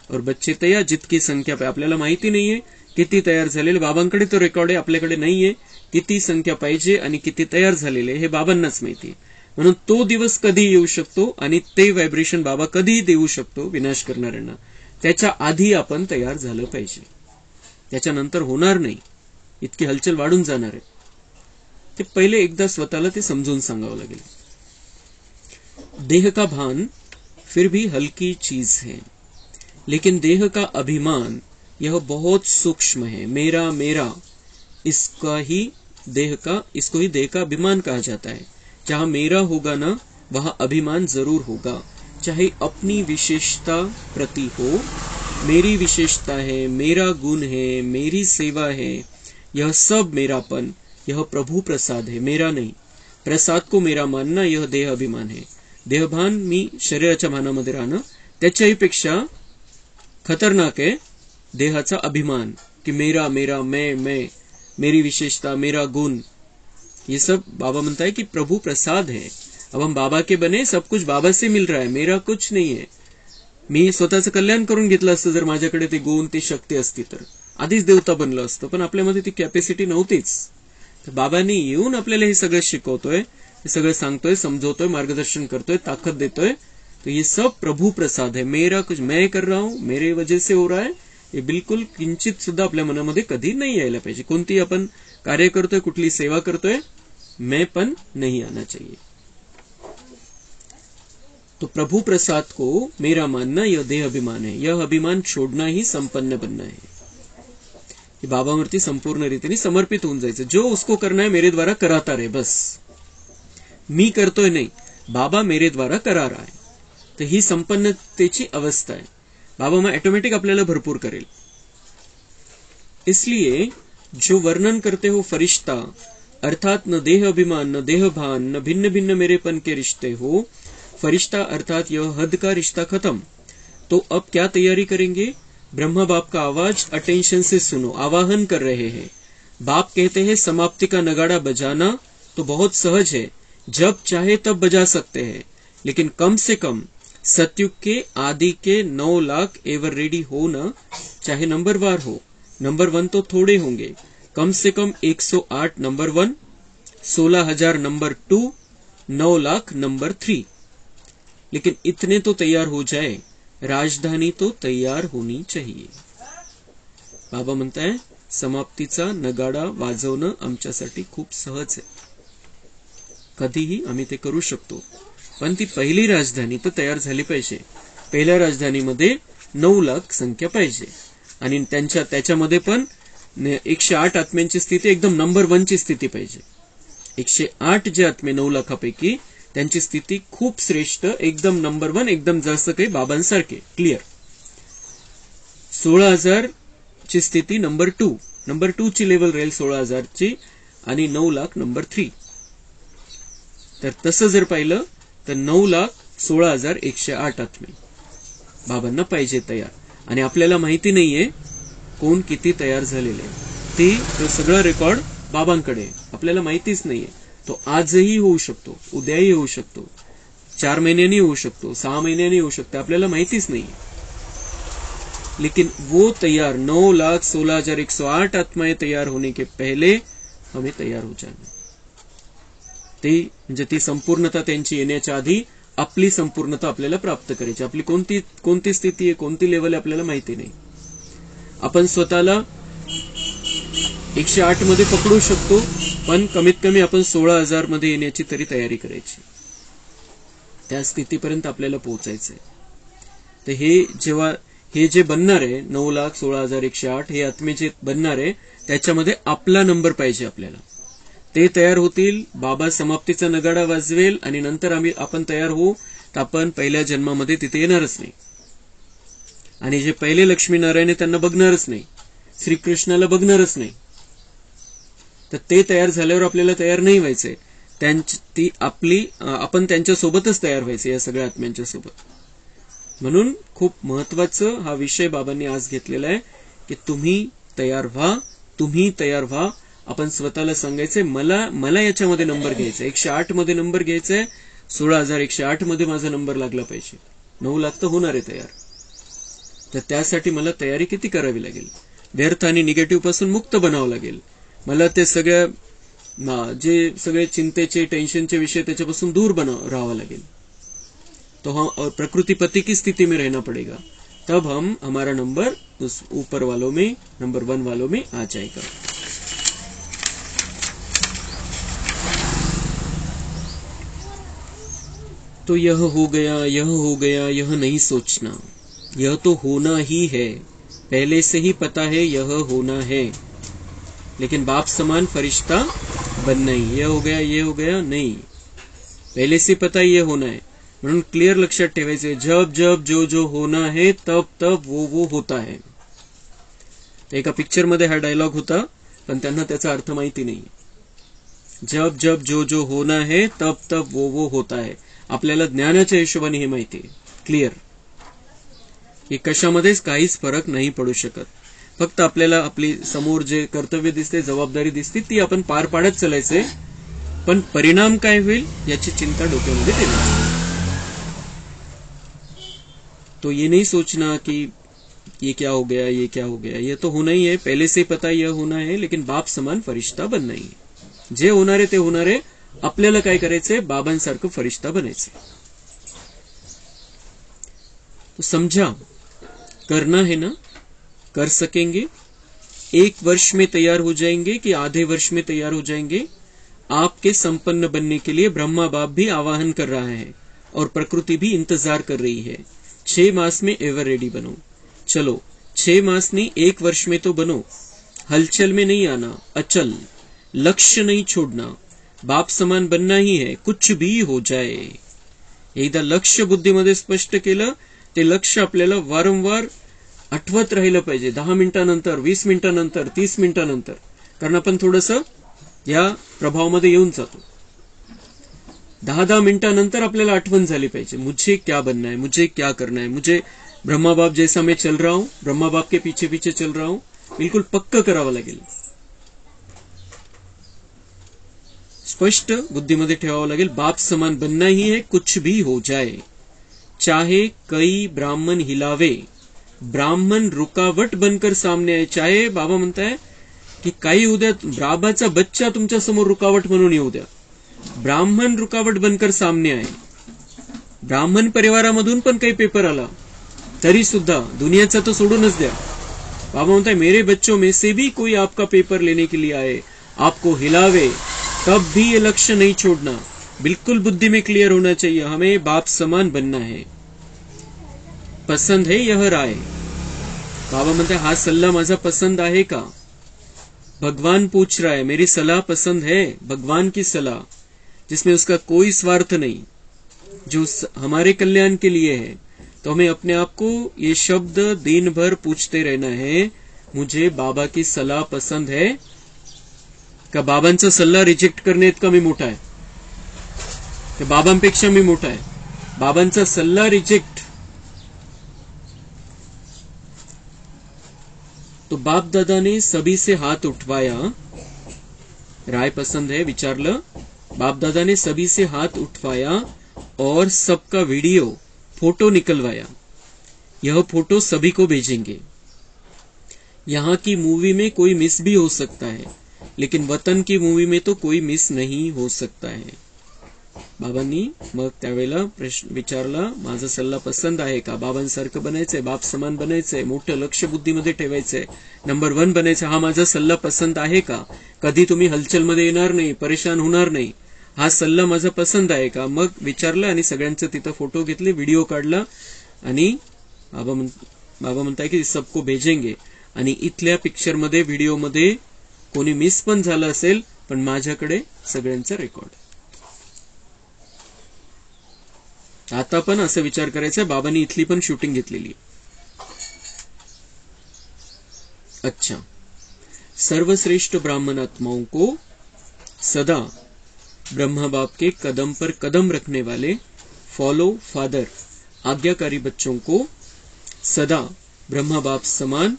और बच्चे तयार जितकी संख्या आपल्याला माहिती नाहीये किती तयार झालेले, बाबांकडे तो रेकॉर्ड आहे, आपल्याकडे नाहीये। किती संख्या पाहिजे आणि किती तयार झालेले हे बाबांनाच माहिती आहे। म्हणून तो दिवस कधी येऊ शकतो आणि ते व्हायब्रेशन बाबा कधी देऊ शकतो विनाश करणाऱ्यांना, त्याच्या आधी आपण तयार झालं पाहिजे। त्याच्यानंतर होणार नाही, इतकी हलचल वाढून जाणार आहे। ते पहिले एकदा स्वतःला ते समजून सांगावं लागेल। देह का भान फिर भी हल्की चीज है, लेकिन देह का अभिमान यह बहुत सूक्ष्म है। मेरा मेरा इसको ही देह का अभिमान कहा जाता है। जहां मेरा होगा ना वहां अभिमान जरूर होगा, चाहे अपनी विशेषता प्रति हो। मेरी विशेषता है, मेरा गुण है, मेरी सेवा है, यह सब मेरापन, यह प्रभु प्रसाद है, मेरा नहीं। प्रसाद को मेरा मानना यह देह अभिमान है। देहभान मी शरीराच्या भानामध्ये राहणं त्याच्याही पेक्षा खतरनाक आहे देहाचा अभिमान कि मेरा मेरा मैं, मेरी विशेषता, मेरा गुण, ये सब बाबा म्हणता है कि प्रभु प्रसाद है। अब हम बाबा के बने, सब कुछ बाबा से मिल रहा है, मेरा कुछ नहीं है। मी स्वतःचं कल्याण करून घेतलं असतं जर माझ्याकडे ते गुण ती शक्ती असती तर आधीच देवता बनलं असतं, पण आपल्यामध्ये ती कॅपॅसिटी नव्हतीच। तर बाबांनी येऊन आपल्याला हे सगळं शिकवतोय, हे सगळं सांगतोय, समजवतोय, मार्गदर्शन करतोय, ताकद देतोय। तो ये सब प्रभु प्रसाद है। मेरा कुछ मैं कर रहा हूं, मेरे वजह से हो रहा है, हे बिलकुल किंचित सुद्धा आपल्या मनामध्ये कधी नाही यायला पाहिजे। कोणती आपण कार्य करतोय, कुठली सेवा करतोय, मैं पण नहीं आना चाहिए। तो प्रभु प्रसाद को मेरा मानना यह देह अभिमान है, यह अभिमान छोड़ना ही संपन्न बनना है। बाबावरती संपूर्ण रीतीने समर्पित होऊन जायचं, जो उसको करना है मेरे द्वारा कराता रहे बस। मी करतोय नहीं, बाबा मेरे द्वारा करा रहा है. तर ही संपन्नतेची अवस्था आहे. बाबा मग ऑटोमेटिक आपल्याला भरपूर करेल. इसलिए जो वर्णन करते हो फरिश्ता, अर्थात न देह अभिमान न देह भान न भिन्न भिन्न मेरेपन के रिश्ते हो, फरिश्ता अर्थात यह हद का रिश्ता खत्म. तो अब क्या तैयारी करेंगे? ब्रह्मा बाप का आवाज अटेंशन से सुनो, आवाहन कर रहे हैं. बाप कहते हैं समाप्ति का नगाड़ा बजाना तो बहुत सहज है, जब चाहे तब बजा सकते हैं, लेकिन कम से कम सतयुग के आदि के 9 लाख एवर रेडी हो ना, चाहे नंबरवार हो. नंबर 1 तो थोड़े होंगे, कम से कम 108 नंबर 1, 16,000 नंबर 2, 9 लाख नंबर 3. लेकिन इतने तो तैयार हो जाए, राजधानी तो तैयार होनी चाहिए. बाबा म्हणताय समाप्तीचा नगाडा वाजवणं आमच्यासाठी खूप सहज आहे, कधीही आम्ही ते करू शकतो. पण ती पहिली राजधानी तर तयार झाली पाहिजे. पहिल्या राजधानीमध्ये 9 लाख संख्या पाहिजे आणि त्याच्यामध्ये पण 108 आत्म्यांची स्थिती एकदम नंबर 1 ची स्थिती पाहिजे. 108 जे आत्मे 9 लाखापैकी त्यांची स्थिती खूप श्रेष्ठ, एकदम नंबर 1, एकदम जसं काही बाबांसारखे क्लिअर. 16,000 ची स्थिती नंबर 2 ची लेवल राहील 16,000 ची आणि 9 लाख नंबर 3. तर तसं जर पाहिलं तर 9 लाख 16,108 आत्मे बाबांना पाहिजे तयार. आणि आपल्याला माहिती नाहीये कोण किती तयार झालेले. तो सगळा रेकॉर्ड बाबांकडे, आपल्याला माहितीच नाहीये. तो आजही होऊ शकतो, उद्याही होऊ शकतो, 4 महिन्यांनी होऊ शकतो, 6 महिन्यांनी होऊ शकतो, आपल्याला माहितीच नाहीये. लेकिन वो तैयार 9,16,108 आत्माएं तैयार होने के पहले हमें तैयार हो जाना. ते म्हणजे ती संपूर्णता त्यांची येण्याच्या आधी आपली संपूर्णता आपल्याला प्राप्त करायची. आपली कोणती स्थिती आहे, कोणती लेवल आहे आपल्याला माहिती नाही. आपण स्वतःला 108 मध्ये पकडू शकतो, पण कमीत कमी आपण 16,000 मध्ये येण्याची तरी तयारी करायची. त्या स्थितीपर्यंत आपल्याला पोहोचायचंय. तर हे जे बनणार आहे 9,16,108 हे आत्मे जे बनणार आहे त्याच्यामध्ये आपला नंबर पाहिजे आपल्याला. ते तयार होतील, बाबा समाप्तीचा नगाडा वाजवेल आणि नंतर आपण तयार होऊ, तर आपण पहिल्या जन्मामध्ये तिथे येणारच नाही. आणि जे पहिले लक्ष्मीनारायण त्यांना बघणारच नाही, श्रीकृष्णाला बघणारच नाही. तर ते तयार झाल्यावर आपल्याला तयार नाही व्हायचंय, आपण त्यांच्यासोबतच तयार व्हायचं, या सगळ्या आत्म्यांच्या सोबत. म्हणून खूप महत्वाचं हा विषय बाबांनी आज घेतलेला आहे की तुम्ही तयार व्हा. आपण स्वतःला सांगायचंय मला याच्यामध्ये नंबर घ्यायचा, 108 मध्ये नंबर घ्यायचाय, 16,108 मध्ये माझा नंबर लागला पाहिजे. 9 लाख तर होणार आहे तयार. तर त्यासाठी मला तयारी किती करावी लागेल? व्यर्थ आणि निगेटिव्ह पासून मुक्त बनावं लागेल. मला ते जे सगळे चिंतेचे टेंशनचे विषय त्याच्यापासून दूर राहावं लागेल. तो हम प्रकृति पति की स्थिति में रहना पड़ेगा, तब हमारा नंबर उस ऊपर वालों में, नंबर 1 वालों में आ जाएगा. तो यह हो गया, यह नहीं सोचना, यह तो होना ही है, पहले से ही पता है यह होना है. लेकिन बाप समान फरिश्ता बनना ही. ये हो गया नहीं, पहले से पता ये होना है. म्हणून क्लिअर लक्षात ठेवायचे, जब जब जो होना है तब तब वो होता है. एका पिक्चर मध्ये हा डायलॉग होता, पण त्यांना त्याचा अर्थ माहिती नाही. जब जब जो होना है तब तब वो होता है. आपल्याला ज्ञानाच्या हिशोबाने हे माहिती आहे क्लिअर की कशामध्येच काहीच फरक नाही पडू शकत. फक्त आपल्याला आपली समोर जे कर्तव्य दिसते, जबाबदारी दिसते, ती आपण पार पाडत चालायचंय. पण परिणाम काय होईल याची चिंता डोक्यामध्ये ठेवायची. तो ये नहीं सोचना कि ये क्या हो गया, ये तो होना ही है, पहले से पता यह होना है, लेकिन बाप समान फरिश्ता बनना ही है. जे होणार आहे ते होणार आहे. आपल्याला काय करायचंय? बाबांसारखं फरिश्ता बनायचंय. तो समझा, करना है ना, कर सकेंगे. 1 वर्ष में तैयार हो जाएंगे कि आधे वर्ष में तैयार हो जाएंगे. आपके संपन्न बनने के लिए ब्रह्मा बाप भी आवाहन कर रहा है और प्रकृति भी इंतजार कर रही है. 6 मास में एवर रेडी बनो. चलो 6 मास नहीं, 1 वर्ष में तो बनो. हलचल में नहीं आना, अचल. लक्ष्य नहीं छोड़ना, बाप समान बनना ही है, कुछ भी हो जाए. एकदा लक्ष्य बुद्धीमध्ये स्पष्ट केलं, ते लक्ष्य आपल्याला वारंवार आठवत राहिलं पाहिजे. 10 मिनिटानंतर, 20 मिनिटानंतर, 30 मिनिटानंतर, कारण आपण थोडंसं या प्रभावामध्ये येऊन जातो. 10 मिनिटानंतर आपल्याला आठवण झाली पाहिजे, मुझे क्या बनना है, मुझे क्या करना है, मुझे ब्रह्मा बाप जैसा मैं चल रहा हूं, ब्रह्मा बाप के पीछे पीछे चल रहा हूं. बिलकुल पक्क करावं लागेल, स्पष्ट बुद्धीमध्ये ठेवावं लागेल. बाप समान बनना ही है, कुछ भी हो जाए. चाहे कई ब्राह्मण हिलावे, ब्राह्मण रुकावट बनकर सामने आए. चाहे बाबा म्हणताय की काही उद्या बाबाचा बच्चा तुमच्या समोर रुकावट म्हणून येऊ द्या, ब्राह्मण रुकावट बनकर सामने आए. ब्राह्मण परिवारामधून पण काही पेपर आला तरी सुद्धा दुनियाचा तो सोडूनच द्या. बाबा म्हणताय मेरे बच्चों में से भी कोई आपका पेपर लेने के लिए आए, आपको हिलावे, तब भी ये लक्ष्य नहीं छोड़ना. बिल्कुल बुद्धि में क्लियर होना चाहिए, हमें बाप समान बनना है. पसंद है यह राय. बाबा म्हणताय हा सल्ला माझा पसंद आहे का. भगवान पूछ रहा है, मेरी सलाह पसंद है, भगवान की सलाह जिसमें उसका कोई स्वार्थ नहीं, जो हमारे कल्याण के लिए है. तो हमें अपने आप को ये शब्द दिन भर पूछते रहना है, मुझे बाबा की सलाह पसंद है का बाबांचा सल्ला रिजेक्ट करणे इतका मी मोठा आहे, का बाबांपेक्षा मी मोठा आहे. बाबांचा सल्ला रिजेक्ट. तो बाप दादा ने सभी से हाथ उठवाया. राय पसंद है विचारलं. बाप दादा ने सभी से हाथ उठवाया और सबका वीडियो फोटो निकलवाया. यह फोटो सभी को भेजेंगे. यहाँ की मूवी में कोई मिस भी हो सकता है, लेकिन वतन की मूवी में तो कोई मिस नहीं हो सकता है. बाबांनी मग त्यावेळेला प्रश्न विचारला, माझा सल्ला पसंद आहे का. बाबांसारखं बनायचंय, बाप समान बनायचंय, मोठं लक्ष बुद्धीमध्ये ठेवायचंय, नंबर 1 बनायचं. हा माझा सल्ला पसंद आहे का. कधी तुम्ही हलचलमध्ये येणार नाही, परेशान होणार नाही, हा सल्ला माझा पसंद आहे का. मग विचारलं आणि सगळ्यांचं तिथं फोटो घेतले, व्हिडिओ काढला आणि बाबा म्हणताय की सबको भेजेंगे. आणि इथल्या पिक्चरमध्ये व्हिडिओमध्ये कोणी मिस पण झालं असेल, पण माझ्याकडे सगळ्यांचा रेकॉर्ड. आता पण असं विचार करायचा, बाबांनी इथली पण शूटिंग घेतलेली. अच्छा. सर्वश्रेष्ठ ब्राह्मण आत्माओं को सदा ब्रह्मा बाप के कदम पर कदम रखने वाले फॉलो फादर आज्ञाकारी बच्चों को सदा ब्रह्मा बाप समान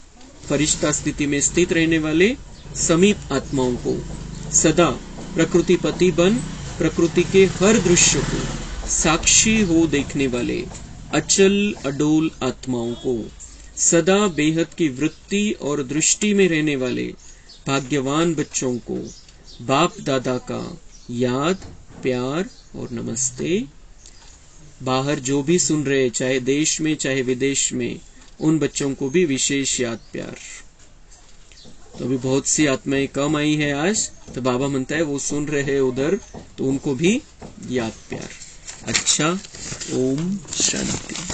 फरिश्ता स्थिति में स्थित रहने वाले समीप आत्माओं को सदा प्रकृति पति बन प्रकृति के हर दृश्य को साक्षी हो देखने वाले अचल अडोल आत्माओं को सदा बेहद की वृत्ति और दृष्टि में रहने वाले भाग्यवान बच्चों को बाप दादा का याद प्यार और नमस्ते. बाहर जो भी सुन रहे, चाहे देश में चाहे विदेश में, उन बच्चों को भी विशेष याद प्यार. तो अभी बहुत सी आत्माएं कम आई है आज, तो बाबा म्हणता है वो सुन रहे हैं उधर, तो उनको भी याद प्यार. अच्छा. ओम शांति.